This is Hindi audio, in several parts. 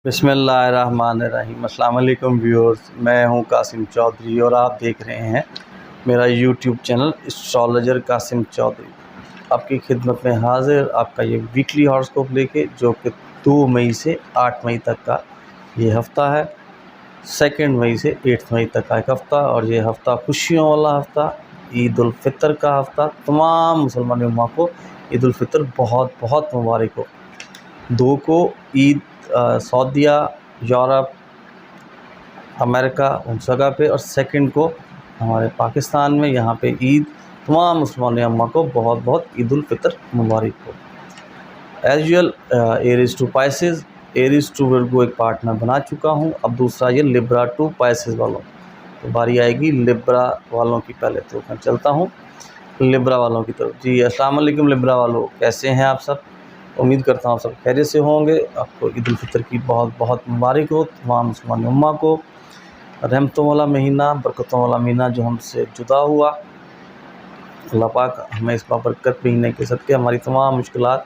बिस्मिल्लाहिर्रहमानिर्रहीम। अस्सलाम वालेकुम व्यूअर्स, मैं हूं कासिम चौधरी और आप देख रहे हैं मेरा YouTube channel astrologer Kasim Chaudhary. आपकी खिदमत में हाजिर आपका ये वीकली हॉरोस्कोप लेके, जो कि 2 मई से 8 मई तक का ये हफ़्ता है। 2 मई से 8 मई तक का एक हफ़्ता, और ये हफ़्ता खुशियों वाला हफ़्ता, ईद उल फ़ितर का हफ़्ता। तमाम मुसलमान उम्मा को ईद उल फ़ितर बहुत बहुत मुबारक हो। 2 को ईद सऊदीया, यूरोप, अमेरिका उन जगह पे, और 2 को हमारे पाकिस्तान में यहाँ पे ईद। तमाम मुसलमान उम्मा को बहुत बहुत ईद उल फ़ितर मुबारक हो। As usual Aries to Pisces, Aries to Virgo एक पार्ट मैं बना चुका हूँ। अब दूसरा ये लिब्रा टू पाइसेस वालों, तो बारी आएगी लिब्रा वालों की। पहले तो मैं चलता हूँ लिब्रा वालों की तरफ। जी अस्सलाम वालेकुम लिब्रा वालों, कैसे हैं आप सब? उम्मीद करता हूँ सब खैरियत से होंगे। आपको ईद उल फ़ितर की बहुत बहुत मुबारक हो। तमाम मुसलमान उम्मा को रहमतों वाला महीना, बरकतों वाला महीना जो हमसे जुदा हुआ, अल्लाह पाक हमें इस बाबरकत महीने के सदक़े हमारी तमाम मुश्किलात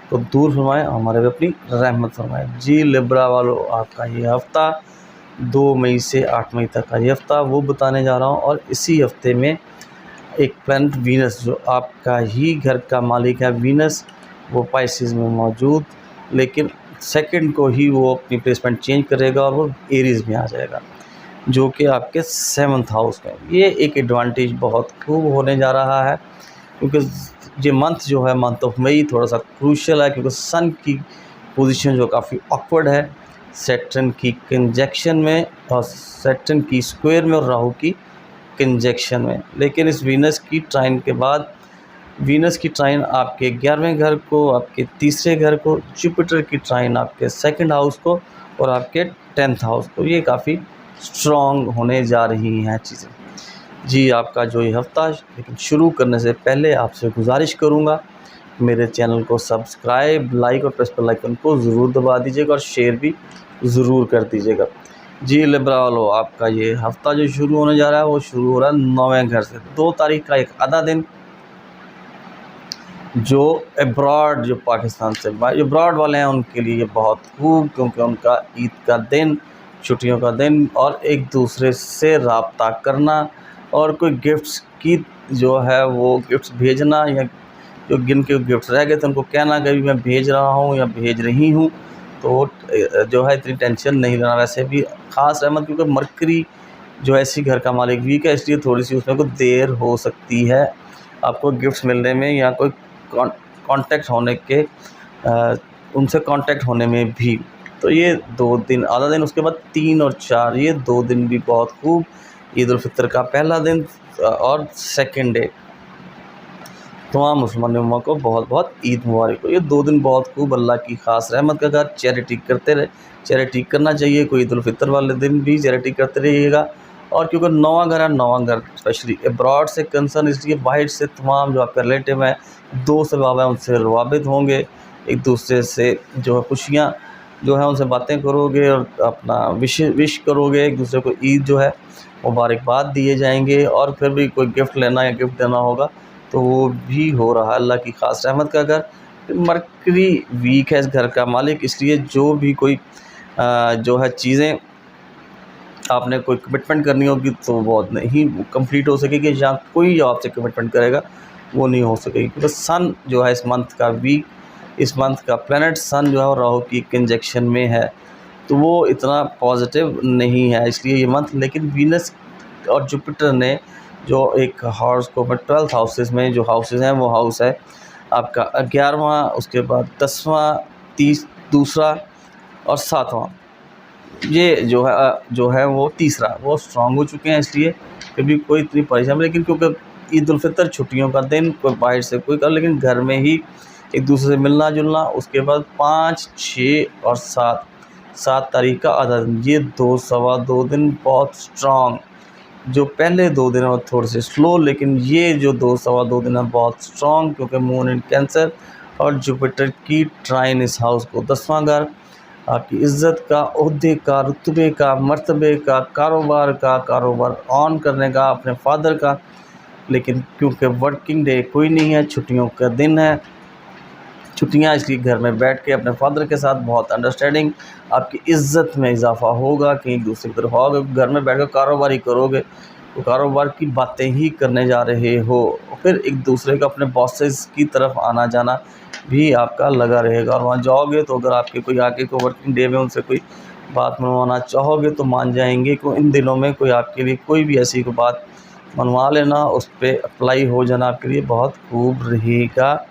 को दूर फरमाएँ, हमारे पे अपनी रहमत फरमाएँ। जी लिब्रा वालों, आपका ये हफ़्ता 2 मई से 8 मई तक का ये हफ़्ता वो बताने जा रहा हूँ। और इसी हफ़्ते में एक प्लैनेट वीनस, जो आपका ही घर का मालिक है वीनस, वो पाइसेस में मौजूद, लेकिन 2 को ही वो अपनी प्लेसमेंट चेंज करेगा और वो एरीज़ में आ जाएगा, जो कि आपके 7th हाउस में। ये एक एडवांटेज बहुत खूब होने जा रहा है, क्योंकि ये मंथ जो है, मंथ ऑफ मई, थोड़ा सा क्रूशियल है, क्योंकि सन की पोजीशन जो काफ़ी ऑकवर्ड है, सैटर्न की कंजक्शन में और सैटर्न की स्क्वायर में और राहु की कंजक्शन में। लेकिन इस वीनस की ट्राइन के बाद, वीनस की ट्राइन आपके 11वें घर को, आपके तीसरे घर को, जुपिटर की ट्राइन आपके 2nd हाउस को और आपके 10th हाउस को, ये काफ़ी स्ट्रॉन्ग होने जा रही हैं चीज़ें। जी आपका जो ये हफ़्ता, लेकिन शुरू करने से पहले आपसे गुजारिश करूँगा, मेरे चैनल को सब्सक्राइब, लाइक और प्रेस बेल आइकन को ज़रूर दबा दीजिएगा और शेयर भी ज़रूर कर दीजिएगा। जी लिब्रा वालों, आपका ये हफ़्ता जो शुरू होने जा रहा है, वो शुरू हो रहा है 9वें घर से। 2 तारीख का एक आधा दिन, जो अब्रॉड, जो पाकिस्तान से जो अब्रॉड वाले हैं, उनके लिए ये बहुत खूब, क्योंकि उनका ईद का दिन, छुट्टियों का दिन, और एक दूसरे से रब्ता करना, और कोई गिफ्ट्स की जो है वो गिफ्ट्स भेजना, या जो जिनके गिफ्ट्स रह गए थे उनको कहना कि मैं भेज रहा हूँ या भेज रही हूँ, तो जो है इतनी टेंशन नहीं लेना। वैसे भी ख़ास रहमत, क्योंकि मरकरी जो ऐसी घर का मालिक वीक है, इसलिए थोड़ी सी उसमें कुछ देर हो सकती है आपको गिफ्ट्स मिलने में, या कोई कांटेक्ट होने के उनसे कांटेक्ट होने में भी। तो ये 2 दिन, आधा दिन, उसके बाद 3 और 4, ये 2 दिन भी बहुत खूब। ईद उल फ़ितर का पहला दिन और 2nd डे, तमाम मुसलमान उम्मा को बहुत बहुत ईद मुबारक हो। ये 2 दिन बहुत खूब, अल्लाह की ख़ास रहमत का घर। चैरिटी करते रहे, चैरिटी करना चाहिए। कोई ईद उल फ़ितर वाले दिन भी चैरिटी करते रहिएगा। और क्योंकि 9वां घर है, 9वां घर स्पेशली अब्रॉड से कंसर्न, इसलिए बाहर से तमाम जो आपके रिलेटिव हैं, दोस्त अहबाब हैं, उनसे रवाबित होंगे। एक दूसरे से जो है खुशियाँ जो है उनसे बातें करोगे और अपना विश करोगे। एक दूसरे को ईद जो है मुबारकबाद दिए जाएंगे, और फिर भी कोई गिफ्ट लेना या गिफ्ट देना होगा तो वो भी हो रहा है। अल्लाह की ख़ास रहमत का घर। मरकरी वीक है इस घर का मालिक, इसलिए जो भी कोई जो है चीज़ें आपने कोई कमिटमेंट करनी होगी तो वो नहीं कंप्लीट हो सकेगी, या कोई आपसे कमिटमेंट करेगा वो नहीं हो सकेगी, क्योंकि सन जो है इस मंथ का वीक, इस मंथ का प्लैनेट सन जो है राहु की कंजक्शन में है, तो वो इतना पॉजिटिव नहीं है, इसलिए ये मंथ। लेकिन वीनस और जुपिटर ने जो एक हॉरोस्कोप में 12th हाउसेस में जो हाउसेस हैं, वो हाउस है आपका 11वां, उसके बाद 10वां, 30 दूसरा और 7वां, ये जो है वो तीसरा, वो स्ट्रॉन्ग हो चुके हैं, इसलिए कभी कोई इतनी परेशानी। लेकिन क्योंकि ईद उल फ़ितर छुट्टियों का दिन, कोई बाहर से कोई कर, लेकिन घर में ही एक दूसरे से मिलना जुलना। उसके बाद 5, 6 और 7 तारीख का आधा दिन, ये 2 सवा 2 दिन बहुत स्ट्रॉन्ग। जो पहले 2 दिन हैं थोड़े से स्लो, लेकिन ये जो 2 सवा 2 दिन है बहुत स्ट्रॉन्ग, क्योंकि मून इन कैंसर और जुपिटर की ट्राइन इस हाउस को 10वां घर, आपकी इज़्ज़त का, ओहदे का, रुतबे का, मर्तबे का, कारोबार ऑन करने का, अपने फादर का। लेकिन क्योंकि वर्किंग डे कोई नहीं है, छुट्टियों का दिन है, छुट्टियाँ, इसलिए घर में बैठ के अपने फादर के साथ बहुत अंडरस्टैंडिंग, आपकी इज़्ज़त में इजाफ़ा होगा, कहीं दूसरी तरफ आओगे, घर में बैठ कर कारोबार ही करोगे, तो कारोबार की बातें ही करने जा रहे हो, फिर एक दूसरे का अपने बॉसेस की तरफ आना जाना भी आपका लगा रहेगा। और वहाँ जाओगे तो अगर आपके कोई आगे को वर्किंग डे में उनसे कोई बात मनवाना चाहोगे तो मान जाएंगे कि इन दिनों में कोई आपके लिए कोई भी ऐसी कोई बात मनवा लेना, उस पर अप्लाई हो जाना आपके लिए बहुत खूब रहेगा।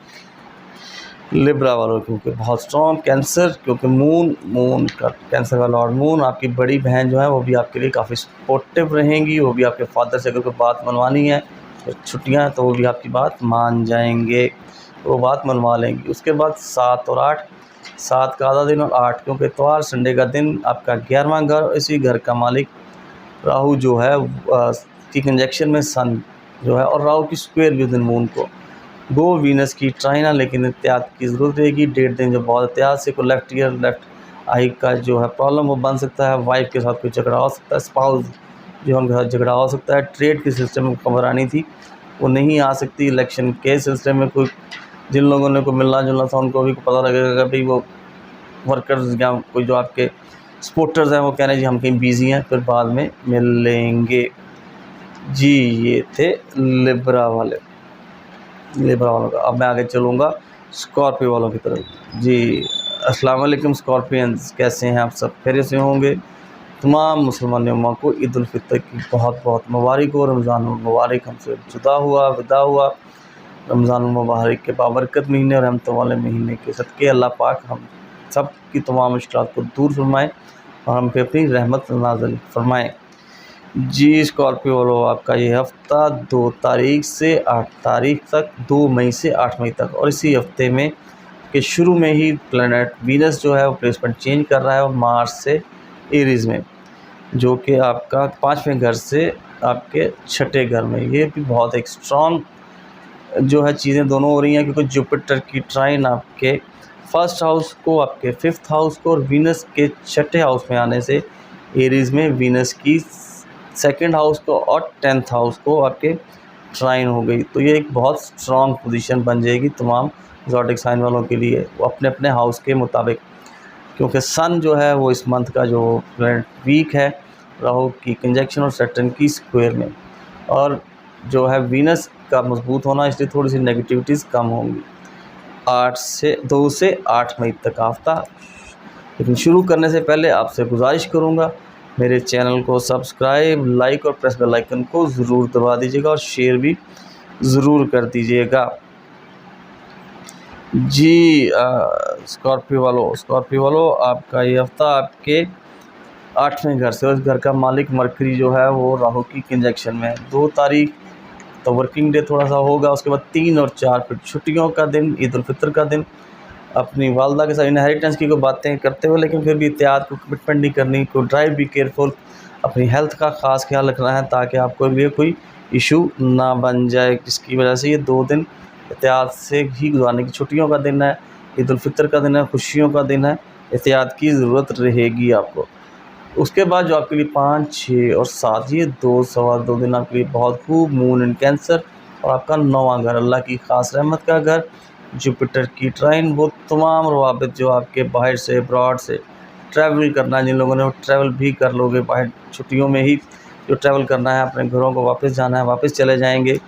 लिब्रा वालों क्योंकि बहुत स्ट्रॉन्ग कैंसर, क्योंकि मून का कैंसर का लॉर्ड मून, आपकी बड़ी बहन जो है वो भी आपके लिए काफ़ी सपोर्टिव रहेंगी, वो भी आपके फादर से अगर कोई बात मनवानी है तो छुट्टियां तो वो भी आपकी बात मान जाएंगे, वो बात मनवा लेंगी। उसके बाद 7 और 8, 7 का आधा दिन और 8 क्योंकि इतवार संडे का दिन आपका 11वां घर, इसी घर का मालिक राहु जो है की कंजक्शन में सन जो है, और राहु की स्क्वायर भी उस दिन मून को, गो वीनस की ट्राइना, लेकिन एहतियात की ज़रूरत रहेगी। 1.5 दिन जो बहुत एहतियात से कोई लेफ्ट ईयर लेफ्ट आई का जो है प्रॉब्लम वो बन सकता है, वाइफ के साथ कोई झगड़ा हो सकता है, स्पाउस जो उनके साथ झगड़ा हो सकता है। ट्रेड के सिलसिले में खबर आनी थी वो नहीं आ सकती। इलेक्शन के सिलसिले में कोई जिन लोगों ने को मिलना जुलना था उनको भी पता लगेगा कि भाई वो वर्कर्स या कोई जो आपके सपोर्टर्स हैं वो कह रहे हैं जी हम कहीं बिजी हैं, फिर बाद में मिल लेंगे जी। ये थे लिब्रा वालों का। अब मैं आगे चलूँगा स्कॉर्पियो वालों की तरफ जी। अस्सलाम वालेकुम स्कॉर्पियंस, कैसे हैं आप सब? खैरियत से होंगे। तमाम मुसलमान उम्मा को ईद उल फितर की बहुत बहुत मुबारक हो। रमज़ान मुबारक हमसे विदा हुआ। रमज़ान मुबारक के बाबरकत महीने और रहमतों वाले महीने के सदक़े अल्लाह पाक हम सब की तमाम मुश्किलात को दूर फरमाएँ और हम पे अपनी रहमत नाज़िल फरमाएँ जी। स्कॉर्पियो वालों, आपका ये हफ़्ता 2 तारीख से 8 तारीख तक, 2 मई से 8 मई तक, और इसी हफ्ते में के शुरू में ही प्लैनेट वीनस जो है वो प्लेसमेंट चेंज कर रहा है और मार्स से एरीज़ में, जो कि आपका 5वें घर से आपके 6ठे घर में, ये भी बहुत एक स्ट्रॉन्ग जो है चीज़ें दोनों हो रही हैं, क्योंकि जुपिटर की ट्राइन आपके 1st हाउस को, आपके 5th हाउस को, और वीनस के 6ठे हाउस में आने से एरीज़ में वीनस की 2nd हाउस को और 10th हाउस को आपके ट्राइन हो गई। तो ये एक बहुत स्ट्रॉन्ग पोजीशन बन जाएगी तमाम ज़ोडिक साइन वालों के लिए, वो अपने अपने हाउस के मुताबिक, क्योंकि सन जो है वो इस मंथ का जो प्लैनेट वीक है, राहु की कंजक्शन और सैटर्न की स्क्वायर में, और जो है वीनस का मजबूत होना, इसलिए थोड़ी सी नेगेटिविटीज़ कम होंगी 2 से 8 मई तक हफ्ता। लेकिन शुरू करने से पहले आपसे गुजारिश करूंगा मेरे चैनल को सब्सक्राइब, लाइक और प्रेस बेल आइकन को ज़रूर दबा दीजिएगा और शेयर भी ज़रूर कर दीजिएगा जी। स्कॉर्पियो वालों, आपका ये हफ़्ता आपके 8वें घर से, और इस घर का मालिक मरकरी जो है वो राहु की कंजक्शन में है। 2 तारीख तो वर्किंग डे थोड़ा सा होगा, उसके बाद 3 और 4 फिर छुट्टियों का दिन, ईद उल फितर का दिन। अपनी वालदा के साथ इनहेरिटेंस की कोई बातें करते हुए, लेकिन फिर भी एहतियात को कमिटमेंट नहीं करनी, कोई ड्राइव भी केयरफुल, अपनी हेल्थ का ख़ास ख्याल रखना है ताकि आपको लिए कोई इशू ना बन जाए, जिसकी वजह से ये 2 दिन एहतियात से ही गुजारने की। छुट्टियों का दिन है, ईद उल फितर का दिन है, खुशियों का दिन है, एहतियात की ज़रूरत रहेगी आपको। उसके बाद जो आपके लिए 5, 6 और 7, ये 2 सवा 2 दिन आपके लिए बहुत खूब। मून इन कैंसर और आपका 9वां घर, अल्लाह की ख़ास रहमत का घर, जुपिटर की ट्राइन, वो तमाम रवाबित जो आपके बाहर से, अब्रॉड से ट्रैवल करना है, जिन लोगों ने वो ट्रैवल भी कर लोगे, बाहर छुट्टियों में ही जो ट्रैवल करना है, अपने घरों को वापस जाना है, वापस चले जाएंगे।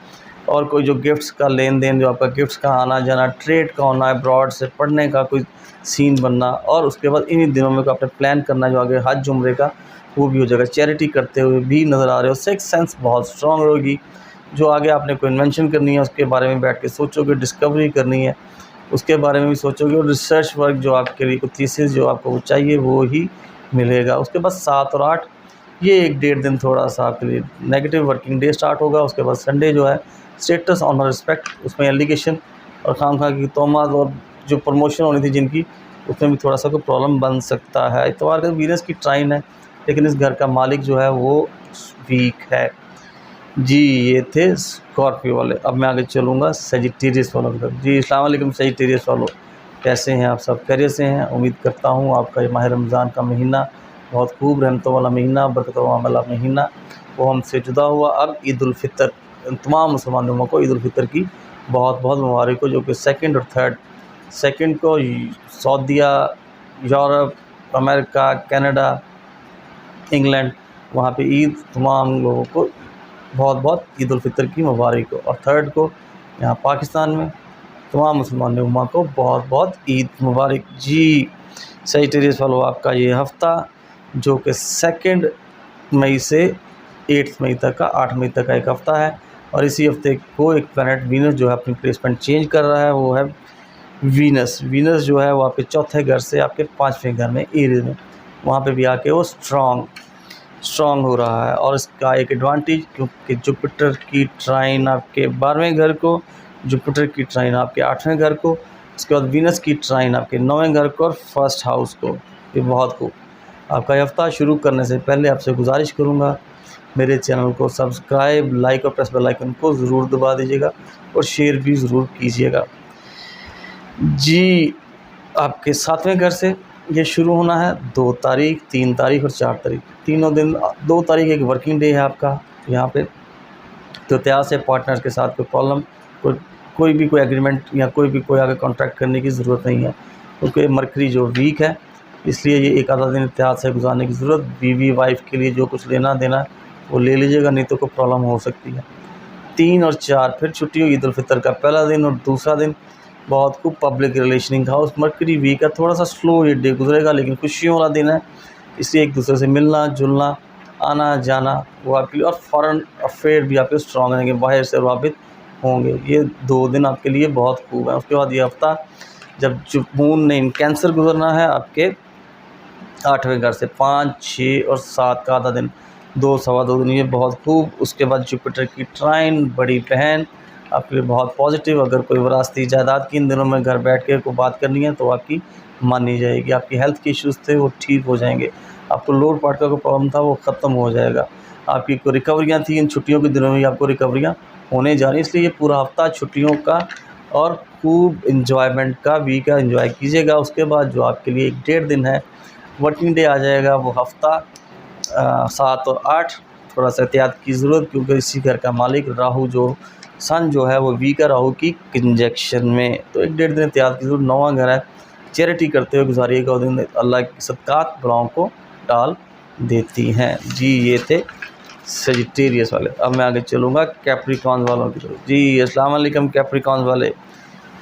और कोई जो गिफ्ट्स का लेन देन, जो आपका गिफ्ट्स का आना जाना, ट्रेड का होना है, अब्रॉड से पढ़ने का कोई सीन बनना, और उसके बाद इन्हीं दिनों में आपने प्लान करना जो आगे हज उम्रे का, वो भी हो जाएगा। चैरिटी करते हुए भी नज़र आ रहे हो, सिक्स सेंस बहुत स्ट्रॉन्ग होगी। जो आगे आपने कोई इन्वेंशन करनी है उसके बारे में बैठ के सोचोगे, डिस्कवरी करनी है उसके बारे में भी सोचोगे, और रिसर्च वर्क जो आपके लिए थीसिस जो आपको चाहिए वो ही मिलेगा। उसके बाद 7 और 8, ये 1-1.5 दिन थोड़ा सा आपके लिए नेगेटिव वर्किंग डे स्टार्ट होगा। उसके बाद संडे जो है स्टेटस ऑनर रिस्पेक्ट, उसमें एलिगेशन और खामखा की तोहमत और जो प्रमोशन होनी थी जिनकी, उसमें भी थोड़ा सा कोई प्रॉब्लम बन सकता है। इतवार का वीनस की ट्राइन है, लेकिन इस घर का मालिक जो है वो वीक है जी। ये थे स्कॉर्पियो वाले। अब मैं आगे चलूँगा सजिटेरियस वालों की तरफ जी। अस्सलाम वालेकुम सजिटेरियस वालों, कैसे हैं आप सब? खैरियत से हैं? उम्मीद करता हूँ आपका ये माह रमज़ान का महीना बहुत खूब रहमतों वाला महीना, बरकतों वाला महीना वो हमसे जुदा हुआ। अब ईद उल फितर, तमाम मुसलमानों को ईद उल फितर की बहुत बहुत मुबारक हो, जो कि 2nd और 3rd सेकंड को सऊदीया, यूरोप, अमेरिका, कनाडा, इंग्लैंड, वहाँ पे ईद तमाम लोगों को बहुत बहुत ईद उल फितर की मुबारक हो। और थर्ड को यहाँ पाकिस्तान में तमाम मुसलमान उम्मा को बहुत बहुत ईद मुबारक। जी सजिटेरियस वालों, आपका ये हफ़्ता जो कि 2 मई से 8 मई तक का 8 मई तक का एक हफ़्ता है, और इसी हफ्ते को एक प्लैनेट वीनस जो है अपनी प्लेसमेंट चेंज कर रहा है, वो है वीनस जो है वो आपके चौथे घर से आपके 5वें घर में एरीज में, वहाँ पे भी आके वो स्ट्रॉन्ग हो रहा है। और इसका एक एडवांटेज, क्योंकि जुपिटर की ट्राइन आपके 12वें घर को, जुपिटर की ट्राइन आपके 8वें घर को, उसके बाद वीनस की ट्राइन आपके 9वें घर को और फर्स्ट हाउस को। ये बहुत खूब। आपका हफ्ता शुरू करने से पहले आपसे गुजारिश करूँगा, मेरे चैनल को सब्सक्राइब, लाइक और प्रेस बेल आइकन को ज़रूर दबा दीजिएगा और शेयर भी ज़रूर कीजिएगा। जी आपके 7वें घर से ये शुरू होना है 2 तारीख, 3 तारीख और 4 तारीख, तीनों दिन। 2 तारीख एक वर्किंग डे है आपका यहाँ पे, तो इतिहास से पार्टनर्स के साथ कोई प्रॉब्लम, कोई भी कोई एग्रीमेंट या कोई आगे कॉन्ट्रैक्ट करने की ज़रूरत नहीं है, क्योंकि मरकरी जो वीक है, इसलिए ये एक आधा दिन इतिहास से गुजारने की ज़रूरत। बीवी वाइफ के लिए जो कुछ लेना देना वो ले लीजिएगा, नहीं तो कोई प्रॉब्लम हो सकती है। 3 और 4 फिर छुट्टी होगी, ईद उल फितर का पहला दिन और दूसरा दिन बहुत खूब। Public relationing house Mercury weak है, थोड़ा सा स्लो ये डे गुजरेगा, लेकिन खुशियों वाला दिन है, इसलिए एक दूसरे से मिलना जुलना, आना जाना वो आपके लिए, और फॉरेन अफेयर भी आपके स्ट्रॉन्ग रहेंगे, बाहर से प्रभावित होंगे। ये 2 दिन आपके लिए बहुत खूब है। उसके बाद ये हफ्ता जब मून ने इन कैंसर गुजरना है आपके 8वें घर से, 5, 6 और 7 का आधा दिन, 2 सवा 2 दिन, ये बहुत खूब। उसके बाद जुपिटर की ट्राइन बड़ी बहन आपके लिए बहुत पॉजिटिव। अगर कोई विरासती जायदाद की इन दिनों में घर बैठ के कोई बात करनी है तो आपकी मानी जाएगी। आपकी हेल्थ के इश्यूज़ थे वो ठीक हो जाएंगे, आपको लोअर पार्ट का कोई प्रॉब्लम था वो ख़त्म हो जाएगा, आपकी कोई रिकवरियाँ थी इन छुट्टियों के दिनों में आपको रिकवरियाँ होने जा रही हैं। इसलिए ये पूरा हफ्ता छुट्टियों का और खूब इन्जॉयमेंट का वीक है, इन्जॉय कीजिएगा। उसके बाद जो आपके लिए 1.5 दिन है वर्किंग डे आ जाएगा, वो हफ्ता 7 और 8, थोड़ा सा एहतियात की ज़रूरत, क्योंकि इसी घर का मालिक राहु जो सन जो है वो वीक है राहु की कंजक्शन में, तो 1.5 दिन एहतियात की ज़रूरत। 9वां घर है, चैरिटी करते हुए गुजारिएगा वो दिन, अल्लाह की सदक़ात बलाओं को टाल देती हैं। जी ये थे सजिटेरियस वाले। अब मैं आगे चलूँगा कैप्रिकॉर्न वालों की तरफ। जी अस्सलाम वालेकुम कैप्रिकॉर्न वाले,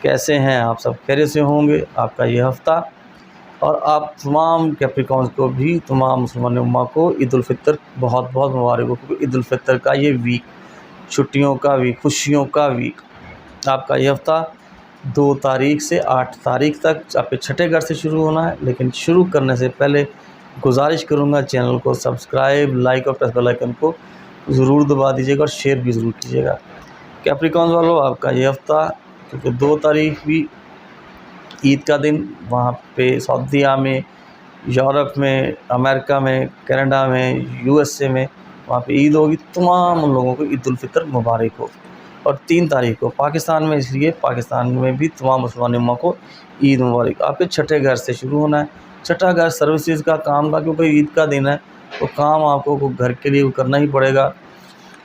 कैसे हैं आप? सब खैरियत से होंगे। आपका ये हफ़्ता और आप तमाम कैप्रिकॉर्न्स को भी, तमाम मुसलमान उम्मा को ईद उल फितर बहुत बहुत मुबारक हो, क्योंकि ईद उल फितर का ये वीक, छुट्टियों का वीक, खुशियों का वीक, आपका ये हफ़्ता 2 तारीख से 8 तारीख तक आपके 6ठे घर से शुरू होना है। लेकिन शुरू करने से पहले गुजारिश करूँगा, चैनल को सब्सक्राइब, लाइक और प्रेस बेल आइकन को ज़रूर दबा दीजिएगा और शेयर भी ज़रूर कीजिएगा। कैप्रिकॉर्न वालों, आपका ये हफ़्ता, क्योंकि 2 तारीख भी ईद का दिन, वहाँ पे सऊदीया में, यूरोप में, अमेरिका में, कनाडा में, यूएसए में वहाँ पे ईद होगी। तमाम उन लोगों को ईद उल फितर मुबारक हो। और 3 तारीख को पाकिस्तान में, इसलिए पाकिस्तान में भी तमाम मुसलमान उम्मा को ईद मुबारक। आपके 6ठे घर से शुरू होना है। 6ठा घर सर्विसेज का, काम का, क्योंकि ईद का दिन है तो काम आपको घर के लिए करना ही पड़ेगा।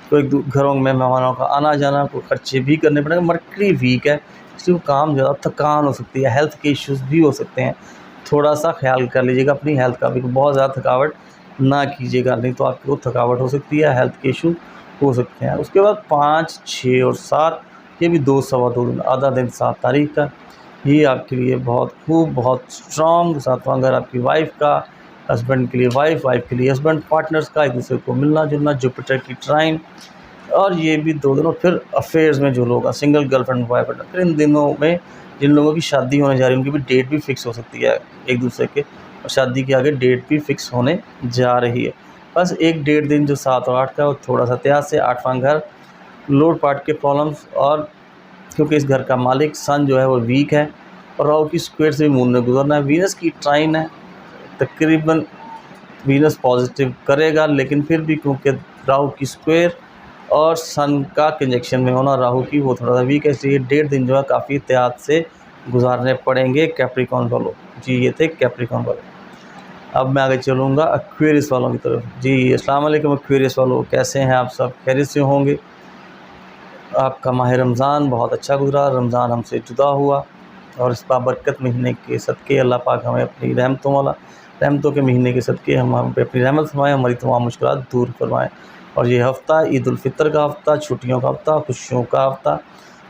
कोई घरों में मेहमानों का आना जाना, कोई खर्चे भी करने पड़ेंगे। मरकरी वीक है, इसलिए वो काम ज़्यादा, थकान हो सकती है, हेल्थ के इश्यूज़ भी हो सकते हैं। थोड़ा सा ख्याल कर लीजिएगा अपनी हेल्थ का भी, बहुत ज़्यादा थकावट ना कीजिएगा, नहीं तो आपको थकावट हो सकती है, हेल्थ के इशू हो सकते हैं। उसके बाद 5, 6 और 7, ये भी 2 सवा 2 दिन, आधा दिन 7 तारीख का, ये आपके लिए बहुत खूब, बहुत स्ट्रॉन्ग। 7वां घर आपकी वाइफ का, हस्बैंड के लिए वाइफ, वाइफ के लिए हस्बैंड, पार्टनर्स का एक दूसरे को मिलना जुलना, जुपिटर की ट्राइन, और ये भी 2 दिन। और फिर अफेयर्स में जो लोग सिंगल गर्लफ्रेंड बॉयफ्रेंड, फिर इन दिनों में जिन लोगों की शादी होने जा रही है उनकी भी डेट भी फिक्स हो सकती है एक दूसरे के, और शादी के आगे डेट भी फिक्स होने जा रही है। बस 1-1.5 दिन जो 7 और 8 का, वो थोड़ा सा त्याग से 8वां घर, लोड पार्ट के प्रॉब्लम्स, और क्योंकि इस घर का मालिक सन जो है वो वीक है, और राहु की स्क्वायर से भी मून ने गुजरना है। वीनस की ट्राइन है, तकरीबन वीनस पॉजिटिव करेगा, लेकिन फिर भी क्योंकि राहु की स्क्वायर और सन का कंजक्शन में होना राहु की, वो थोड़ा सा वीक है, इसलिए 1.5 दिन जो है काफ़ी एहतियात से गुजारने पड़ेंगे कैप्रिकॉर्न वालों। जी ये थे कैप्रिकॉर्न वाले। अब मैं आगे चलूँगा एक्वेरियस वालों की तरफ। जी अस्सलाम वालेकुम एक्वेरियस वालों, कैसे हैं आप? सब खैरियत से होंगे। आपका माह रमज़ान बहुत अच्छा गुजरा, रमज़ान हमसे जुदा हुआ, और इस बाबरकत महीने के सदक़े अल्लाह पाक हमें अपनी रहमतों के महीने के सदक़े हम पे अपनी रहमत फरमाएँ, हमारी तमाम मुश्किलात दूर फरमाएँ। और ये हफ़्ता ईद उल फ़ितर का हफ़्ता, छुट्टियों का हफ़्ता, खुशियों का हफ़्ता,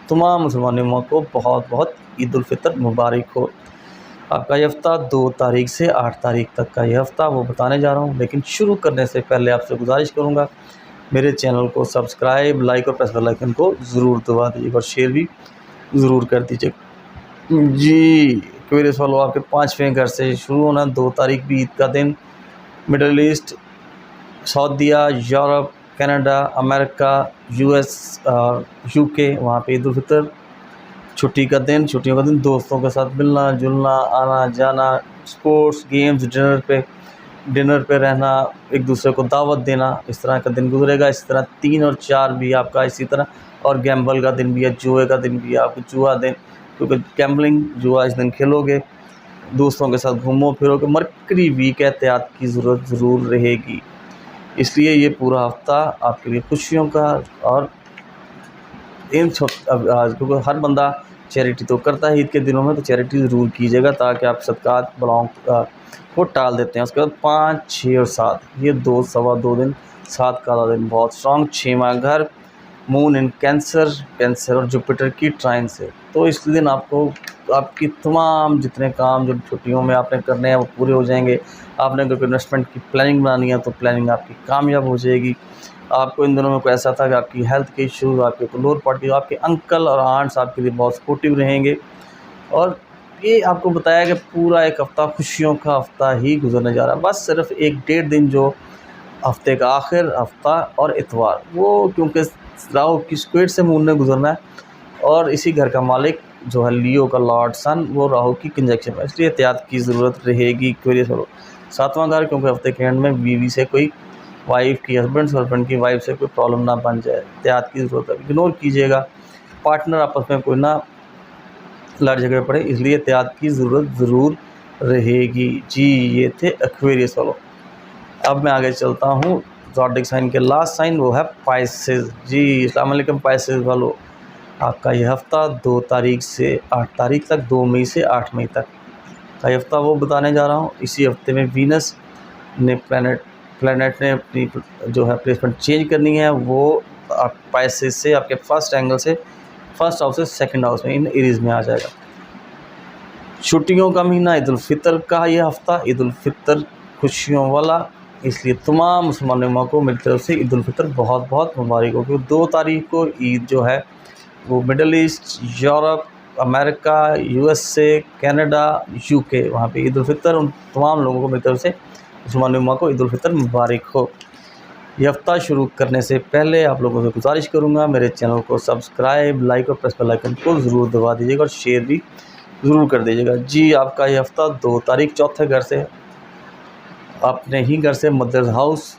तमाम मुसलमानों को बहुत बहुत ईद उल फ़ितर मुबारक हो। आपका ये हफ़्ता 2 तारीख से 8 तारीख तक का ये हफ़्ता वो बताने जा रहा हूँ, लेकिन शुरू करने से पहले आपसे गुजारिश करूँगा मेरे चैनल को सब्सक्राइब, लाइक और प्रेस बेल आइकन को ज़रूर दबा दीजिएगा और शेयर भी ज़रूर कर दीजिएगा। जी, क्वेरीज फॉलो आपके 5वें घर से शुरू होना। 2 तारीख भी ईद का दिन। मिडल ईस्ट, सऊदीया, Europe, Canada, America, US, UK, वहाँ पे ईद उल फ़ितर छुट्टियों का दिन, दोस्तों के साथ मिलना जुलना, आना जाना, स्पोर्ट्स, गेम्स, डिनर पे रहना, एक दूसरे को दावत देना, इस तरह का दिन गुजरेगा। इस तरह 3 और 4 भी आपका इसी तरह, और गैम्बल का दिन भी है, जुए का दिन भी है, आपको जुआ दिन, क्योंकि गैम्बलिंग जुआ इस दिन खेलोगे, दोस्तों के साथ घूमो फिरोगे। मरकरी वीक है, एहतियात की ज़रूरत ज़रूर रहेगी, इसलिए ये पूरा हफ़्ता आपके लिए खुशियों का। और क्योंकि हर बंदा चैरिटी तो करता है ईद के दिनों में, तो चैरिटी ज़रूर कीजिएगा ताकि आप सदक़ात को टाल देते हैं। उसके बाद 5, 6 और 7, ये 2 सवा 2 दिन, 7 का दिन बहुत स्ट्रॉन्ग। 6वां घर, मून इन कैंसर और जुपिटर की ट्राइन से, तो इस दिन आपको आपकी तमाम जितने काम जो छुट्टियों में आपने करने हैं वो पूरे हो जाएंगे। आपने अगर कोई इन्वेस्टमेंट की प्लानिंग बनानी है तो प्लानिंग आपकी कामयाब हो जाएगी। आपको इन दिनों में कोई ऐसा था कि आपकी हेल्थ के इश्यूज़, आपके कोई लोअर पार्टी, आपके अंकल और आंट्स आपके लिए बहुत सपोर्टिव रहेंगे। और ये आपको बताया कि पूरा एक हफ़्ता खुशियों का हफ़्ता ही गुजरने जा रहा है। बस सिर्फ 1-1.5 दिन जो हफ़्ते का आखिर हफ़्ता और इतवार, वो क्योंकि राहु की स्क्वेयर से मून ने गुजरना है, और इसी घर का मालिक जो है लियो का लॉर्ड सन, वो राहु की कंजक्शन में, इसलिए एहतियात की ज़रूरत रहेगी। क्वेरीज फॉलो 7वां घर, क्योंकि हफ़्ते के एंड में बीवी से कोई वाइफ की हस्बैंड की वाइफ से कोई प्रॉब्लम ना बन जाए, एहतियात की ज़रूरत है। इग्नोर कीजिएगा, पार्टनर आपस में कोई ना लड़ झगड़े पड़े, इसलिए एहतियात की ज़रूरत ज़रूर रहेगी। जी, ये थे एक्वेरियस वालों। अब मैं आगे चलता हूँ ज़ोडिएक साइन के लास्ट साइन, वो है पाइसेस। जी, अस्सलाम वालेकुम पाइसेस वालों, आपका ये हफ़्ता 2 तारीख से 8 तारीख तक, 2 मई से 8 मई तक का हफ़्ता वो बताने जा रहा हूँ। इसी हफ्ते में वीनस ने प्लैनेट ने अपनी जो है प्लेसमेंट चेंज करनी है, वो आप पाइसेस से आपके फर्स्ट एंगल से फर्स्ट हाउस से सेकंड हाउस में इन एरीज़ में आ जाएगा। छुट्टियों का महीना, ईद उल फ़ितर का ये हफ़्ता, ईद उल फ़ितर खुशियों वाला, इसलिए तमाम मुसलमानों को मेरी तरफ से ईद उल फ़ितर बहुत बहुत मुबारक हो। क्योंकि 2 तारीख को ईद जो है वो middle east, Europe, America, USA, Canada, UK, वहाँ पे ईद उल फ़ितर उन तमाम लोगों को मेरी तरफ से मुसलमान को ईद उल फ़ितर मुबारक हो। ये हफ़्ता शुरू करने से पहले आप लोगों से गुजारिश करूँगा मेरे चैनल को सब्सक्राइब, लाइक और प्रेस बेल आइकन को ज़रूर दबा दीजिएगा और शेयर भी ज़रूर कर दीजिएगा। जी, आपका ये हफ़्ता 2 तारीख चौथे घर से, अपने ही घर से mother's house,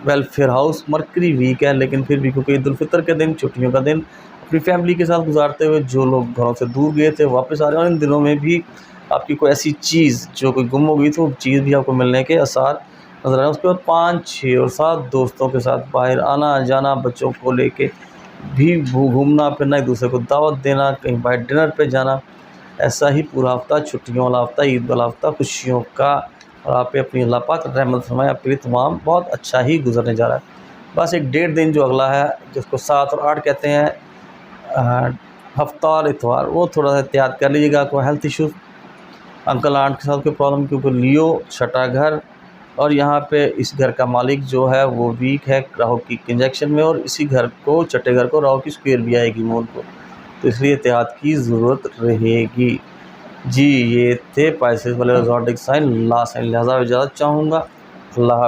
welfare house, Mercury weak है, लेकिन फिर भी क्योंकि ईद उल फ़ितर के दिन, छुट्टियों का दिन, अपनी फैमिली के साथ गुजारते हुए जो लोग घरों से दूर गए थे वापस आ रहे हैं। और इन दिनों में भी आपकी कोई ऐसी चीज़ जो कोई गुम हो गई तो वो चीज़ भी आपको मिलने के आसार नज़र आ रहे हैं। उसके बाद 5, 6 और 7 दोस्तों के साथ बाहर आना जाना, बच्चों को लेके भी घूमना फिरना, एक दूसरे को दावत देना, कहीं बाहर डिनर पे जाना, ऐसा ही पूरा हफ़्ता छुट्टियों वाला हफ़्ता, ईद वाला हफ़्ता खुशियों का। और आप पे अपनी अल्लाह पाक रहमत फरमाए, आपके लिए तमाम बहुत अच्छा ही गुजरने जा रहा है। बस 1-1.5 दिन जो अगला है, जिसको 7 और 8 कहते हैं, हफ्ता और इतवार, वो थोड़ा सा एहतियात कर लीजिएगा। कोई हेल्थ इश्यूज़, अंकल आंट के साथ कोई प्रॉब्लम, क्योंकि लियो छठा घर, और यहाँ पे इस घर का मालिक जो है वो वीक है राहु की कंजक्शन में, और इसी घर को, छठे घर को राहु की स्क्वायर भी आएगी मून को, तो इसलिए एहतियात की ज़रूरत रहेगी। जी, ये थे पाइसेस वाले ज़ोडिएक साइन लास्ट साइन, लिहाजा इजाज़त चाहूँगा। अल्लाह हाफ़िज़।